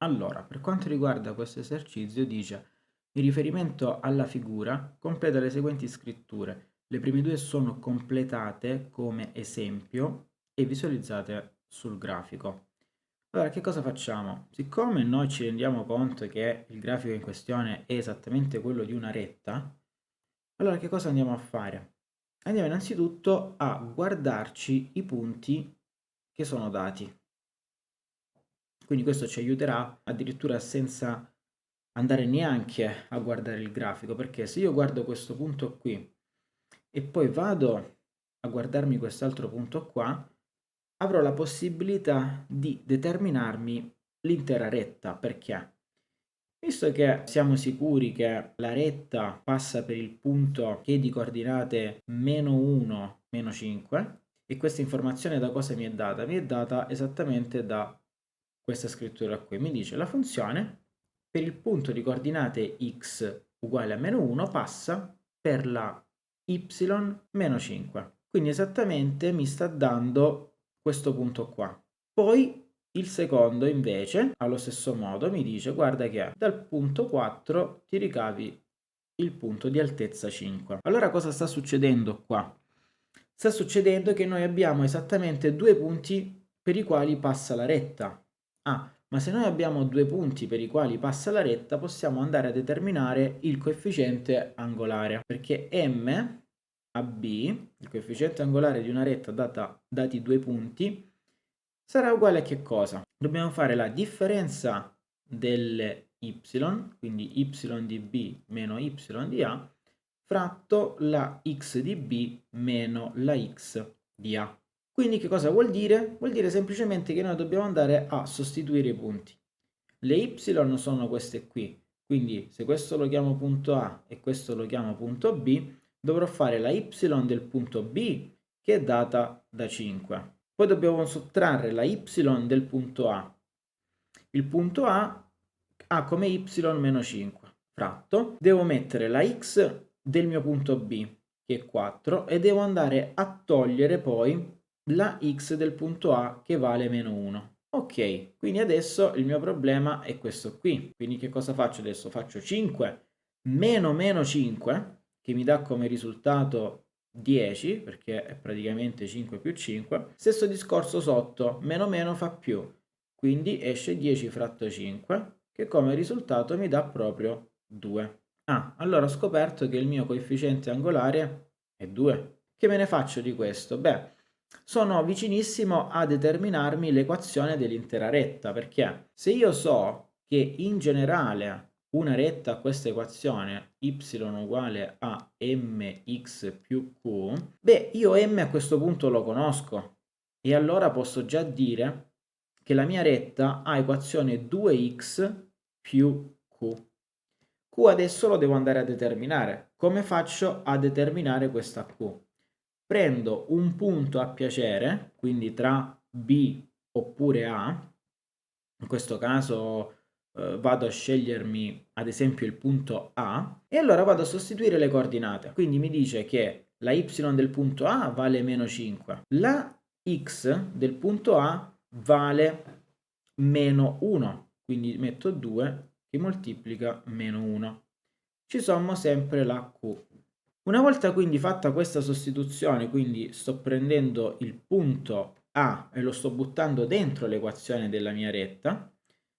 Allora, per quanto riguarda questo esercizio dice: in riferimento alla figura, completa le seguenti scritture. Le prime due sono completate come esempio e visualizzate sul grafico. Allora, che cosa facciamo? Siccome noi ci rendiamo conto che il grafico in questione è esattamente quello di una retta, allora che cosa andiamo a fare? Andiamo innanzitutto a guardarci i punti che sono dati. Quindi questo ci aiuterà addirittura senza andare neanche a guardare il grafico, perché se io guardo questo punto qui e poi vado a guardarmi quest'altro punto qua, avrò la possibilità di determinarmi l'intera retta. Perché? Visto che siamo sicuri che la retta passa per il punto che è di coordinate -1, -5, e questa informazione da cosa mi è data? Mi è data esattamente da questa scrittura qui. Mi dice la funzione per il punto di coordinate x uguale a -1 passa per la y -5. Quindi esattamente mi sta dando questo punto qua. Poi il secondo invece, allo stesso modo, mi dice guarda che dal punto 4 ti ricavi il punto di altezza 5. Allora cosa sta succedendo qua? Sta succedendo che noi abbiamo esattamente due punti per i quali passa la retta. Ah, ma se noi abbiamo due punti per i quali passa la retta, possiamo andare a determinare il coefficiente angolare, perché m a b, il coefficiente angolare di una retta dati due punti, sarà uguale a che cosa? Dobbiamo fare la differenza delle y, quindi y di b meno y di a, fratto la x di b meno la x di a. Quindi che cosa vuol dire? Vuol dire semplicemente che noi dobbiamo andare a sostituire i punti. Le y sono queste qui, quindi se questo lo chiamo punto A e questo lo chiamo punto B, dovrò fare la y del punto B che è data da 5. Poi dobbiamo sottrarre la y del punto A. Il punto A ha come y meno 5. Fratto, devo mettere la x del mio punto B, che è 4, e devo andare a togliere poi la x del punto A che vale meno 1. Ok, quindi adesso il mio problema è questo qui. Quindi che cosa faccio adesso? Faccio 5 meno 5, che mi dà come risultato 10, perché è praticamente 5 più 5. Stesso discorso sotto, meno fa più, quindi esce 10 fratto 5, che come risultato mi dà proprio 2. Ah, allora ho scoperto che il mio coefficiente angolare è 2. Che me ne faccio di questo? Beh, sono vicinissimo a determinarmi l'equazione dell'intera retta, perché se io so che in generale una retta ha questa equazione y uguale a mx più q, beh, io m a questo punto lo conosco e allora posso già dire che la mia retta ha equazione 2x più q. Q adesso lo devo andare a determinare. Come faccio a determinare questa Q? Prendo un punto a piacere, quindi tra B oppure A, in questo caso vado a scegliermi ad esempio il punto A, e allora vado a sostituire le coordinate. Quindi mi dice che la y del punto A vale meno 5, la x del punto A vale meno 1, quindi metto 2 che moltiplica meno 1. Ci sommo sempre la Q. Una volta quindi fatta questa sostituzione, quindi sto prendendo il punto A e lo sto buttando dentro l'equazione della mia retta,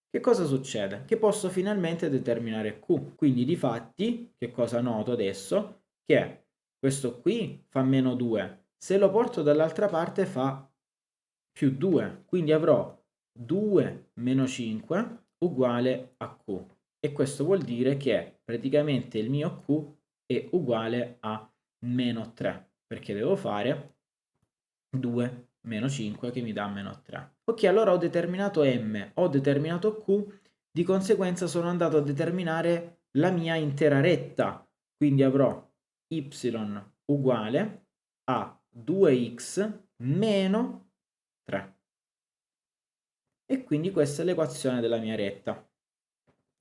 che cosa succede? Che posso finalmente determinare Q. Quindi difatti, che cosa noto adesso? Che questo qui fa meno 2, se lo porto dall'altra parte fa più 2, quindi avrò 2 meno 5 uguale a Q. E questo vuol dire che praticamente il mio Q è uguale a meno 3, perché devo fare 2 meno 5 che mi dà meno 3. Ok, allora ho determinato M, ho determinato Q, di conseguenza sono andato a determinare la mia intera retta, quindi avrò y uguale a 2x meno 3. E quindi questa è l'equazione della mia retta.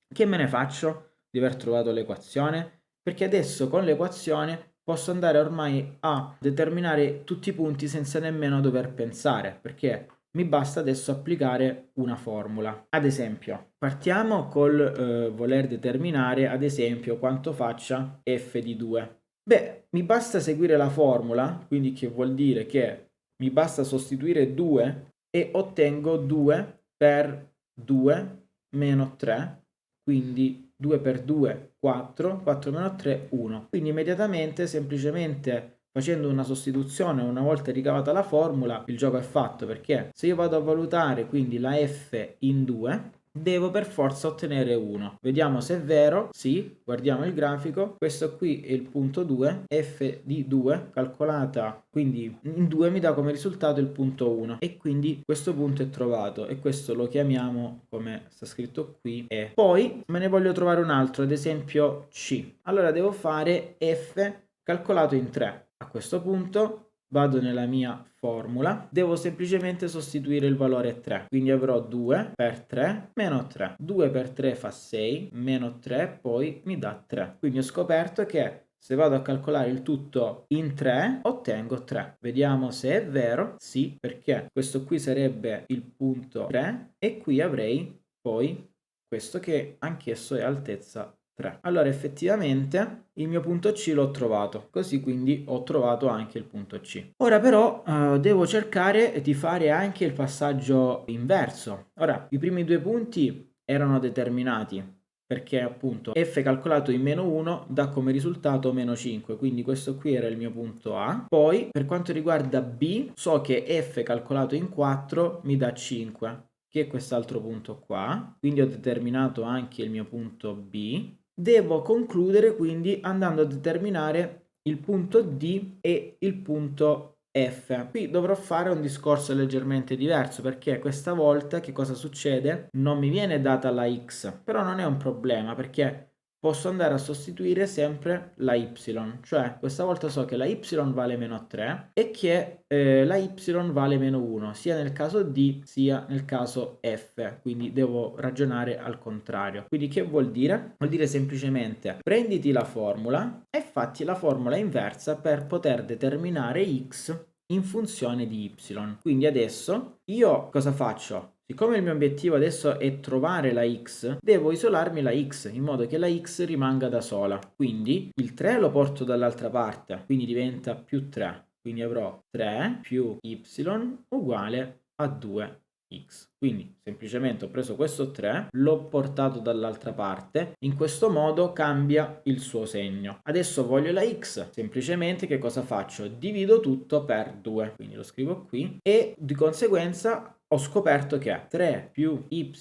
Che me ne faccio di aver trovato l'equazione? Perché adesso con l'equazione posso andare ormai a determinare tutti i punti senza nemmeno dover pensare, perché mi basta adesso applicare una formula. Ad esempio, partiamo col voler determinare, ad esempio, quanto faccia f di 2. Beh, mi basta seguire la formula, quindi che vuol dire che mi basta sostituire 2 e ottengo 2 per 2 meno 3, quindi 2 per 2, 4, 4 meno 3, 1. Quindi immediatamente, semplicemente facendo una sostituzione una volta ricavata la formula, il gioco è fatto, perché se io vado a valutare quindi la f in 2, devo per forza ottenere 1. Vediamo se è vero. Sì, guardiamo il grafico. Questo qui è il punto 2, f di 2 calcolata quindi in 2 mi dà come risultato il punto 1 e quindi questo punto è trovato e questo lo chiamiamo, come sta scritto qui, E. Poi me ne voglio trovare un altro, ad esempio C. Allora devo fare f calcolato in 3. A questo punto vado nella mia formula, devo semplicemente sostituire il valore 3, quindi avrò 2 per 3 meno 3. 2 per 3 fa 6, meno 3 poi mi dà 3. Quindi ho scoperto che se vado a calcolare il tutto in 3 ottengo 3. Vediamo se è vero. Sì, perché questo qui sarebbe il punto 3 e qui avrei poi questo che anch'esso è altezza 3. Allora effettivamente il mio punto C l'ho trovato, così quindi ho trovato anche il punto C. Ora però devo cercare di fare anche il passaggio inverso. Ora, i primi due punti erano determinati, perché appunto f calcolato in meno 1 dà come risultato meno 5, quindi questo qui era il mio punto A. Poi per quanto riguarda B, so che f calcolato in 4 mi dà 5, che è quest'altro punto qua, quindi ho determinato anche il mio punto B. Devo concludere quindi andando a determinare il punto D e il punto F. Qui dovrò fare un discorso leggermente diverso, perché questa volta che cosa succede? Non mi viene data la X, però non è un problema perché posso andare a sostituire sempre la Y, cioè questa volta so che la Y vale meno 3 e che la Y vale meno 1, sia nel caso D sia nel caso F, quindi devo ragionare al contrario. Quindi che vuol dire? Vuol dire semplicemente prenditi la formula e fatti la formula inversa per poter determinare X in funzione di Y. Quindi adesso io cosa faccio? Siccome il mio obiettivo adesso è trovare la X, devo isolarmi la X in modo che la X rimanga da sola. Quindi il 3 lo porto dall'altra parte, quindi diventa più 3. Quindi avrò 3 più Y uguale a 2x. Quindi semplicemente ho preso questo 3, l'ho portato dall'altra parte, in questo modo cambia il suo segno. Adesso voglio la x, semplicemente che cosa faccio? Divido tutto per 2, quindi lo scrivo qui e di conseguenza ho scoperto che 3 più y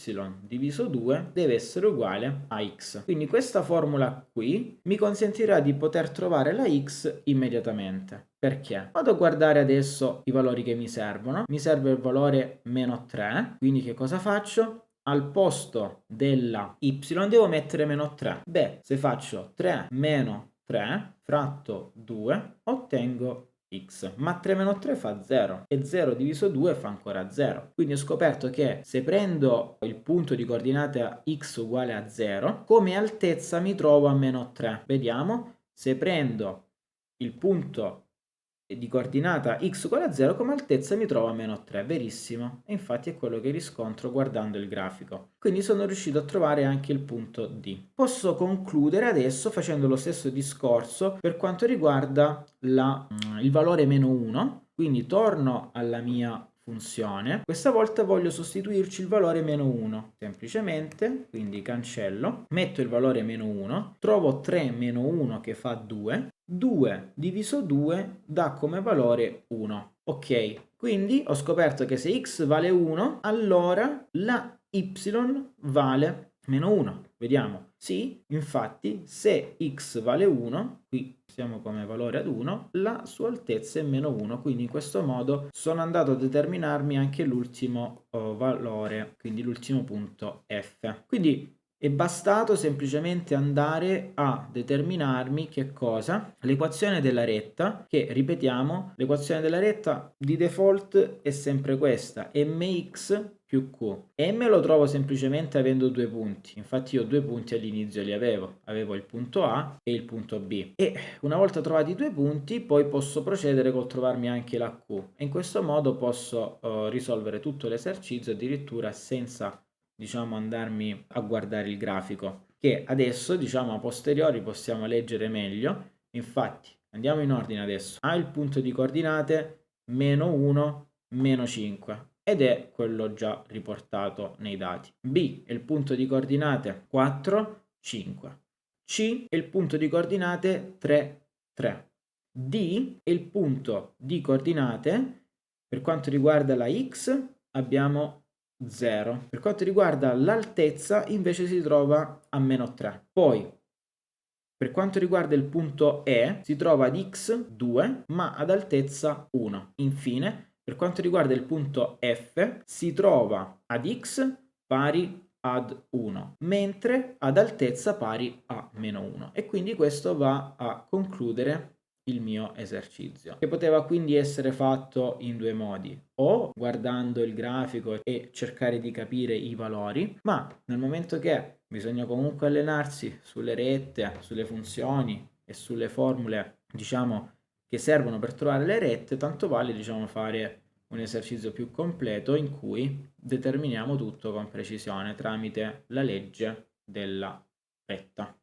diviso 2 deve essere uguale a x. Quindi questa formula qui mi consentirà di poter trovare la x immediatamente. Perché? Vado a guardare adesso i valori che mi servono. Mi serve il valore meno 3, quindi che cosa faccio? Al posto della y devo mettere meno 3. Beh, se faccio 3 meno 3 fratto 2 ottengo x, ma 3 meno 3 fa 0 e 0 diviso 2 fa ancora 0. Quindi ho scoperto che se prendo il punto di coordinata x uguale a 0, come altezza mi trovo a meno 3. Vediamo, se prendo il punto di coordinata x uguale a 0 come altezza mi trovo a meno 3, verissimo, e infatti è quello che riscontro guardando il grafico. Quindi sono riuscito a trovare anche il punto D. Posso concludere adesso facendo lo stesso discorso per quanto riguarda il valore meno 1, quindi torno alla mia funzione, questa volta voglio sostituirci il valore meno 1, semplicemente, quindi cancello, metto il valore meno 1, trovo 3 meno 1 che fa 2, 2 diviso 2 dà come valore 1. Ok, quindi ho scoperto che se x vale 1, allora la y vale meno 1. Vediamo. Sì, infatti, se x vale 1, qui siamo come valore ad 1, la sua altezza è meno 1. Quindi in questo modo sono andato a determinarmi anche l'ultimo valore, quindi l'ultimo punto f. Quindi È bastato semplicemente andare a determinarmi che cosa? L'equazione della retta, che ripetiamo, l'equazione della retta di default è sempre questa, mx più q. M lo trovo semplicemente avendo due punti, infatti io due punti all'inizio li avevo il punto A e il punto B. E una volta trovati i due punti poi posso procedere col trovarmi anche la q. E in questo modo posso risolvere tutto l'esercizio addirittura senza andarmi a guardare il grafico, che adesso a posteriori possiamo leggere meglio. Infatti andiamo in ordine adesso. A il punto di coordinate meno 1 meno 5 ed è quello già riportato nei dati. B è il punto di coordinate 4 5. C è il punto di coordinate 3 3. D è il punto di coordinate, per quanto riguarda la x abbiamo 0. Per quanto riguarda l'altezza invece si trova a meno 3. Poi per quanto riguarda il punto E si trova ad x 2 ma ad altezza 1. Infine per quanto riguarda il punto F si trova ad x pari ad 1 mentre ad altezza pari a meno 1 e quindi questo va a concludere il mio esercizio, che poteva quindi essere fatto in due modi: o guardando il grafico e cercare di capire i valori, ma nel momento che bisogna comunque allenarsi sulle rette, sulle funzioni e sulle formule che servono per trovare le rette, tanto vale fare un esercizio più completo in cui determiniamo tutto con precisione tramite la legge della retta.